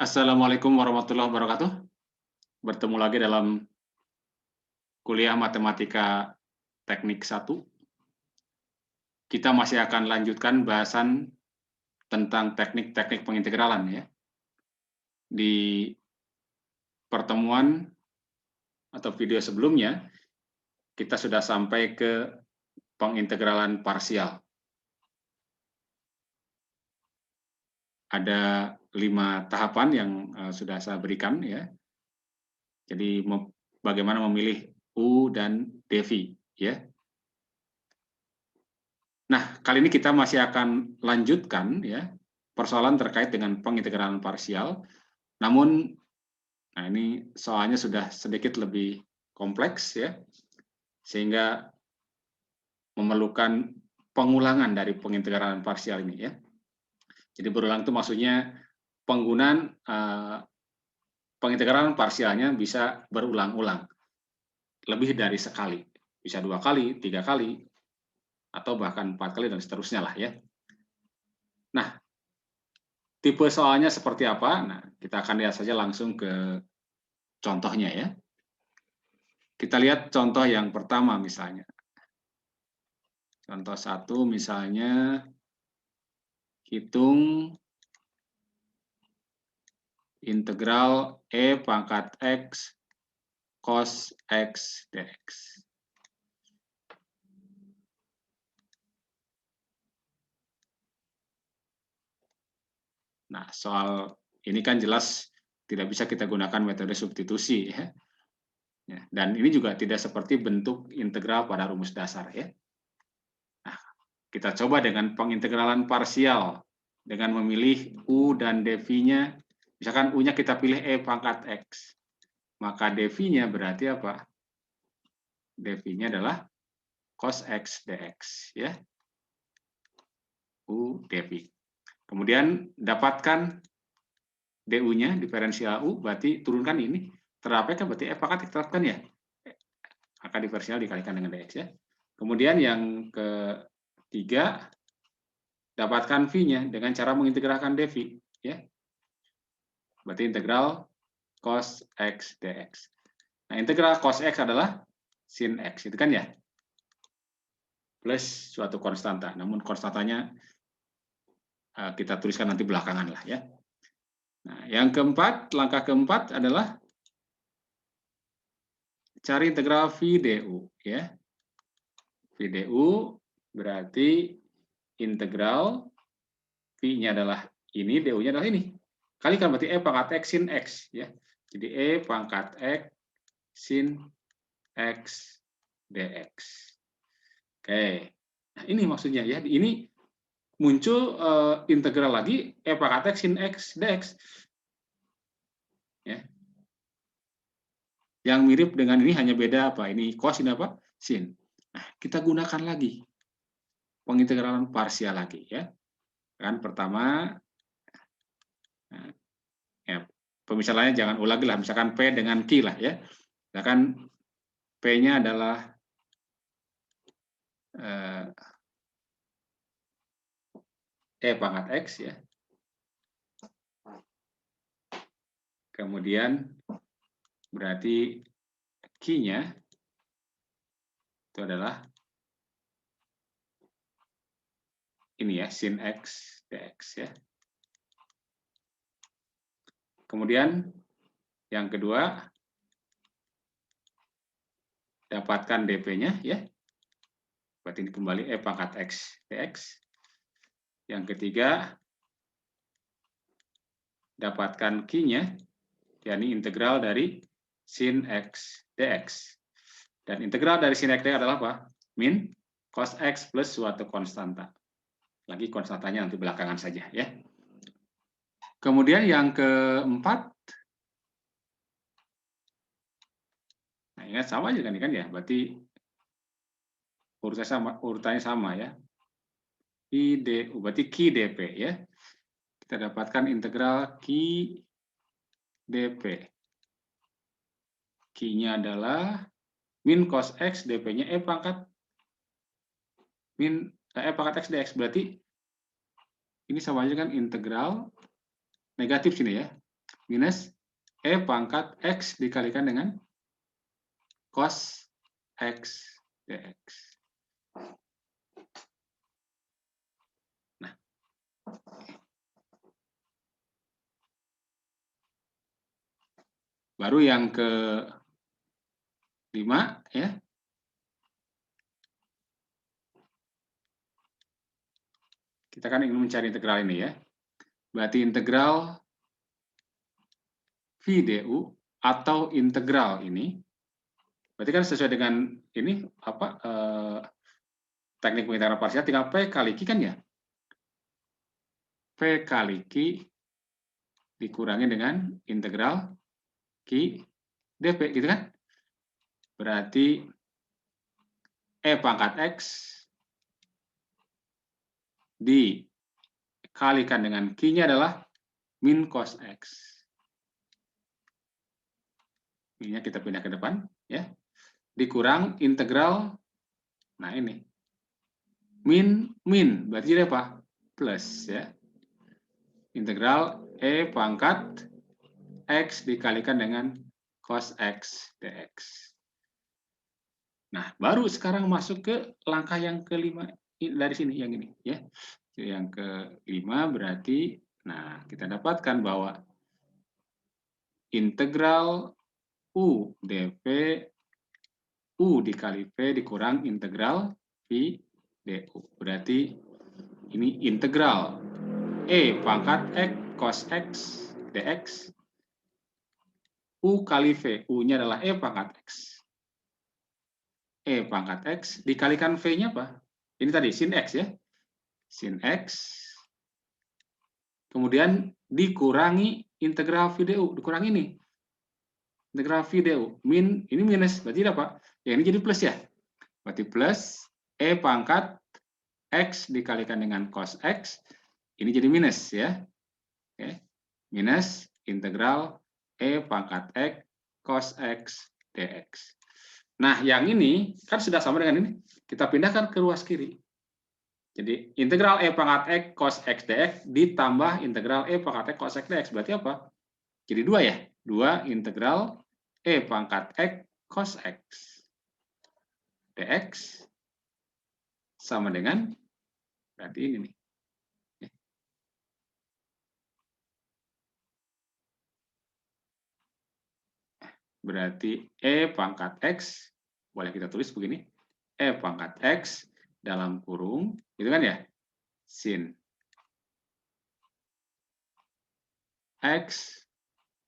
Assalamualaikum warahmatullahi wabarakatuh. Bertemu lagi dalam kuliah matematika teknik 1. Kita masih akan lanjutkan bahasan tentang teknik-teknik pengintegralan ya. Di pertemuan atau video sebelumnya, kita sudah sampai ke pengintegralan parsial. Ada 5 tahapan yang sudah saya berikan ya. Jadi bagaimana memilih U dan dV ya. Nah, kali ini kita masih akan lanjutkan ya persoalan terkait dengan pengintegralan parsial. Namun, nah ini soalnya sudah sedikit lebih kompleks ya, sehingga memerlukan pengulangan dari pengintegralan parsial ini ya. Jadi berulang itu maksudnya penggunaan pengintegralan parsialnya bisa berulang-ulang, lebih dari sekali, bisa 2 kali, 3 kali, atau bahkan 4 kali dan seterusnya lah ya. Nah, tipe soalnya seperti apa? Nah, kita akan lihat saja langsung ke contohnya ya. Kita lihat contoh yang pertama misalnya. Contoh 1 misalnya, hitung integral E pangkat X cos X dx. Nah, soal ini kan jelas tidak bisa kita gunakan metode substitusi ya. Dan ini juga tidak seperti bentuk integral pada rumus dasar ya. Nah, kita coba dengan pengintegralan parsial dengan memilih U dan dV-nya. Misalkan U-nya kita pilih E pangkat X. Maka dV-nya berarti apa? dV-nya adalah cos X dx ya. U dV. Kemudian dapatkan du-nya, diferensial U, berarti turunkan ini. Terdapat kan berarti F pangkat diterapkan ya. Maka diferensial dikalikan dengan dx ya. Kemudian yang ketiga, dapatkan V-nya dengan cara mengintegralkan dV ya. Berarti integral cos X dx. Nah, integral cos X adalah sin X, itu kan ya. Plus suatu konstanta, namun konstantanya kita tuliskan nanti belakangan lah ya. Nah, yang keempat, langkah keempat adalah cari integral V du ya. V du berarti integral V-nya adalah ini, du-nya adalah ini. Kalikan berarti E pangkat X sin X ya. Jadi E pangkat X sin X dx. Oke. Nah, ini maksudnya ya. Ini muncul integral lagi E pangkat X sin X dx. Ya. Yang mirip dengan ini hanya beda apa? Ini cos, ini apa? Sin. Nah, kita gunakan lagi pengintegralan parsial lagi ya. Kan pertama, nah, ya, pemisalannya jangan ulang lah. Misalkan P dengan Q lah ya. Misalkan P-nya adalah E pangkat X ya. Kemudian berarti Q-nya itu adalah ini ya, sin X dx ya. Kemudian yang kedua, dapatkan dp-nya ya. Berarti ini kembali E pangkat X dx. Yang ketiga, dapatkan Q-nya, yakni integral dari sin X dx. Dan integral dari sin X dx adalah apa? Min cos X plus suatu konstanta. Lagi konstantanya nanti belakangan saja ya. Kemudian yang keempat, nah ingat sama aja kan ya, berarti urutannya sama ya. I du berarti Q dp ya. Kita dapatkan integral Q dp. Q-nya adalah min cos X, dp-nya E pangkat X dx. Berarti ini sama aja kan integral negatif sini ya. minus E pangkat X dikalikan dengan cos X dx. Nah, baru yang ke-5 ya. Kita kan ingin mencari integral ini ya. Berarti integral V du atau integral ini, berarti kan sesuai dengan ini apa teknik pengintegralan parsial, tinggal P kali Q kan ya. P kali Q dikurangi dengan integral Q dp gitu kan. Berarti E pangkat X dikalikan dengan Q-nya adalah min cos X. Ini kita pindah ke depan ya. Dikurang integral, nah ini min berarti jadi apa? Plus ya. Integral E pangkat X dikalikan dengan cos X dx. Nah, baru sekarang masuk ke langkah yang ke-5 dari sini, yang ini ya. Yang ke-5 berarti, nah kita dapatkan bahwa integral U dp U dikali V dikurang integral V du. Berarti ini integral E pangkat X cos X dx U kali V. U-nya adalah E pangkat X. E pangkat X dikalikan V-nya apa? Ini tadi sin X ya. Sin X. Kemudian dikurangi integral V du. Dikurangi ini. Integral V du. Min, ini minus. Berarti apa? Ya ini jadi plus ya. Berarti plus E pangkat X dikalikan dengan cos X. Ini jadi minus ya. Oke. Minus integral E pangkat X cos X dx. Nah, yang ini kan sudah sama dengan ini. Kita pindahkan ke ruas kiri. Jadi, integral E pangkat X cos X dx ditambah integral E pangkat X cos X dx. Berarti apa? Jadi 2 ya. 2 integral E pangkat X cos X dx sama dengan, berarti ini nih. Berarti E pangkat X, boleh kita tulis begini, E pangkat X dalam kurung, gitu kan ya, sin X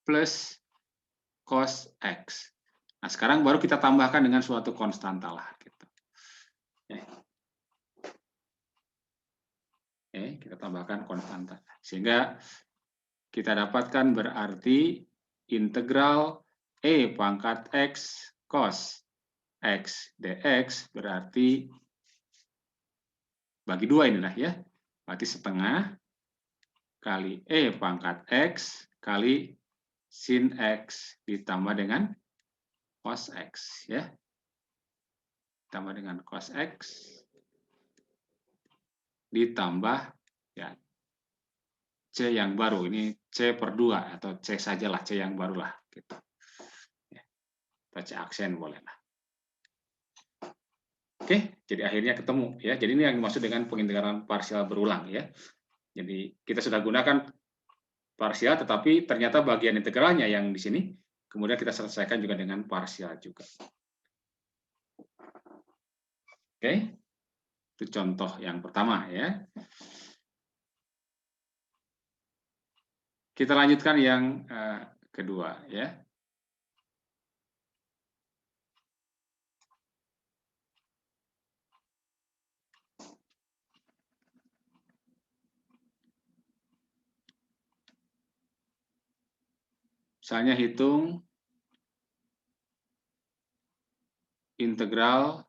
plus cos X. Nah, sekarang baru kita tambahkan dengan suatu konstanta lah. Gitu. Kita tambahkan konstanta. Sehingga kita dapatkan berarti integral E pangkat X cos X dx berarti bagi 2 inilah ya. Berarti setengah kali E pangkat X kali sin X ditambah dengan cos X ya. Ditambah dengan cos X ditambah ya C yang baru, ini C per 2 atau C sajalah, C yang baru lah gitu. Ya. Atau C aksen boleh lah. Oke, jadi akhirnya ketemu ya. Jadi ini yang dimaksud dengan pengintegralan parsial berulang ya. Jadi kita sudah gunakan parsial, tetapi ternyata bagian integralnya yang di sini, kemudian kita selesaikan juga dengan parsial juga. Oke, itu contoh yang pertama ya. Kita lanjutkan yang kedua ya. Misalnya hitung integral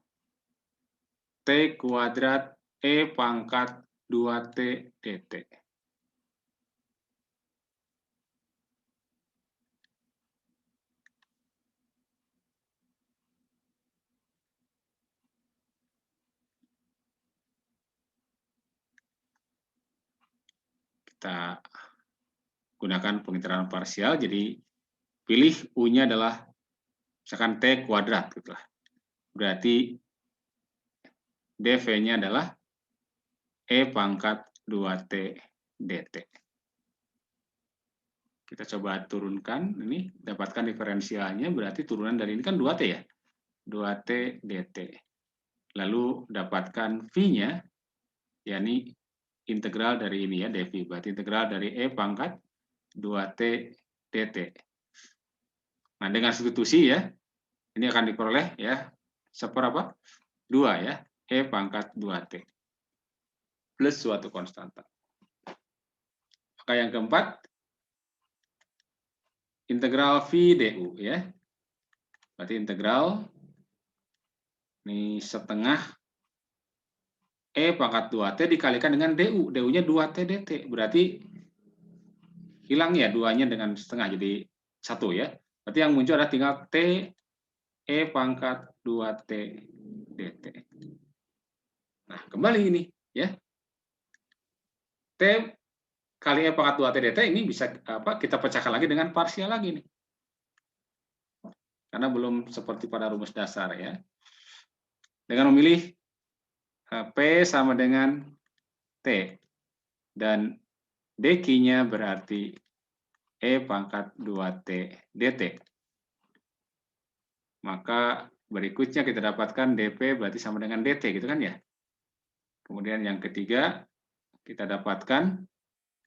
T kuadrat E pangkat 2T dt. Kita gunakan pengintegralan parsial, jadi pilih U-nya adalah misalkan T kuadrat, gitu lah. Berarti dV-nya adalah E pangkat 2T dt. Kita coba turunkan, ini dapatkan diferensialnya, berarti turunan dari ini kan 2T ya, 2T dt. Lalu dapatkan V-nya, yakni integral dari ini ya, dV, berarti integral dari E pangkat 2T dt. Nah, dengan substitusi ya, ini akan diperoleh ya, seperapa? 2 ya, E pangkat 2T. Plus suatu konstanta. Maka yang keempat, integral V du ya. Berarti integral ini setengah E pangkat 2T dikalikan dengan du. Du-nya 2T dt. Berarti hilang ya 2-nya dengan setengah, jadi 1 ya. Berarti yang muncul adalah tinggal T E pangkat 2T dt. Nah, kembali ini ya. T kali E pangkat 2T dt ini bisa kita pecahkan lagi dengan parsial lagi nih. Karena belum seperti pada rumus dasar ya. Dengan memilih P sama dengan T dan dq-nya berarti E pangkat 2T dt. Maka berikutnya kita dapatkan dP berarti sama dengan dt gitu kan ya. Kemudian yang ketiga kita dapatkan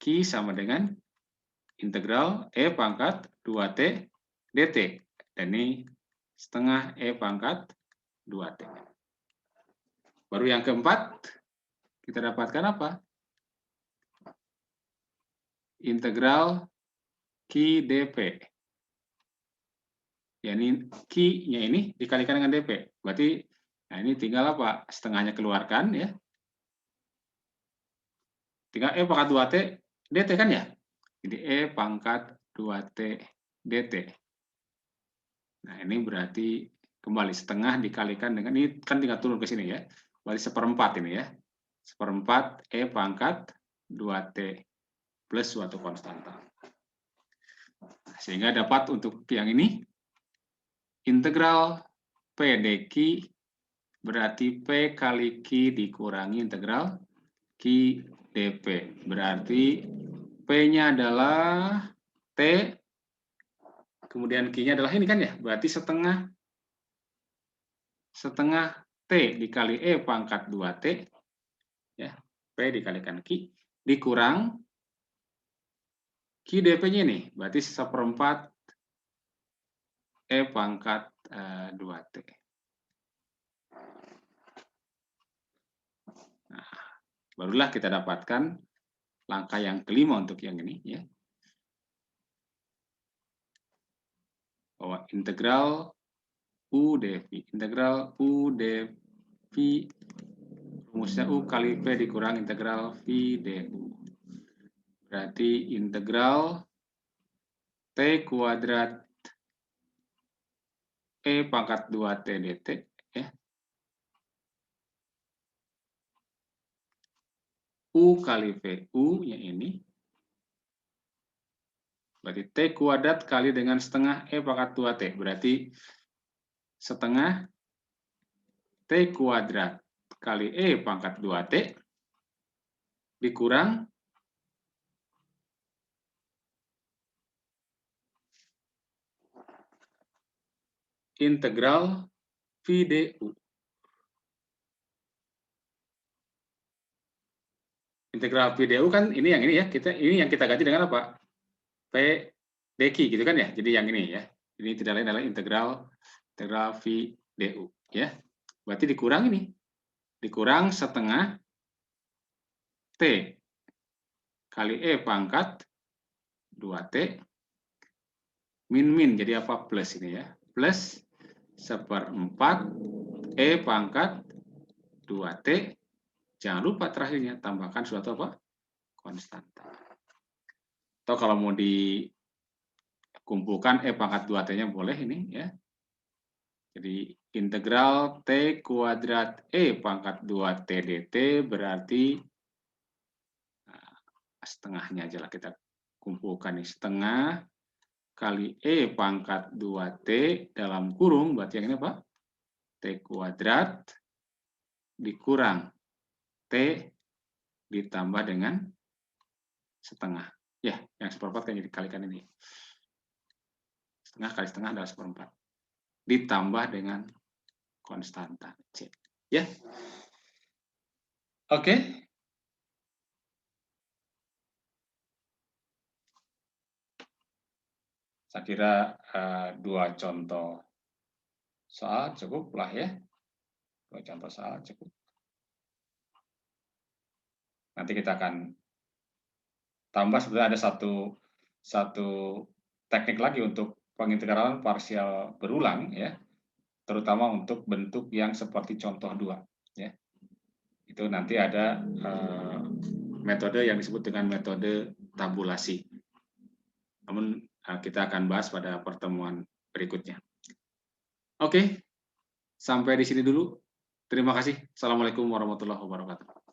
Q sama dengan integral E pangkat 2T dt. Dan ini setengah E pangkat 2T. Baru yang keempat kita dapatkan apa? Integral Q dp. Ya ini Q-nya ini dikalikan dengan dp. Berarti nah ini tinggal apa? Setengahnya keluarkan ya. Tinggal E pangkat 2T dt kan ya? Jadi E pangkat 2T dt. Nah ini berarti kembali setengah dikalikan dengan, ini kan tinggal turun ke sini ya. Berarti seperempat ini ya. Seperempat E pangkat 2T plus suatu konstanta. Sehingga dapat untuk yang ini, integral P dq berarti P kali Q dikurangi integral Q dp. Berarti P-nya adalah T, kemudian Q-nya adalah ini kan ya, berarti setengah T dikali E pangkat 2T, ya, P dikalikan Q, dikurang Q dp-nya ini, berarti seperempat E pangkat 2T. Nah, barulah kita dapatkan langkah yang kelima untuk yang ini, ya. Bahwa integral U dv, integral U dv, rumusnya U kali P dikurang integral V du. Berarti integral T kuadrat E pangkat 2T dt, ya. U kali V, U-nya ini. Berarti T kuadrat kali dengan setengah E pangkat 2T. Berarti setengah T kuadrat kali E pangkat 2T dikurang integral V du. Integral V du kan ini ya, ini yang kita ganti dengan apa? P dq gitu kan ya. Jadi yang ini ya. Ini tidak lain adalah integral V du ya. Berarti dikurang ini. Dikurang setengah T kali E pangkat 2T min jadi apa? Plus ini ya. Plus seperempat E pangkat 2T. Jangan lupa terakhirnya tambahkan suatu apa? Konstanta. Atau kalau mau dikumpulkan E pangkat 2T-nya boleh ini ya. Jadi integral T kuadrat E pangkat 2T dt berarti setengahnya aja lah kita kumpulkan nih, setengah kali E pangkat 2T dalam kurung, berarti yang ini apa? T kuadrat dikurang T ditambah dengan setengah. Ya, yang seperempat kan jadi dikalikan ini. Setengah kali setengah adalah seperempat. Ditambah dengan konstanta C. Ya. Oke. Saya kira dua contoh soal cukup lah ya. Dua contoh soal cukup. Nanti kita akan tambah, sebenarnya ada satu teknik lagi untuk pengintegralan parsial berulang ya, terutama untuk bentuk yang seperti contoh 2 ya. Itu nanti ada metode yang disebut dengan metode tabulasi. Namun kita akan bahas pada pertemuan berikutnya. Oke, sampai di sini dulu. Terima kasih. Assalamualaikum warahmatullahi wabarakatuh.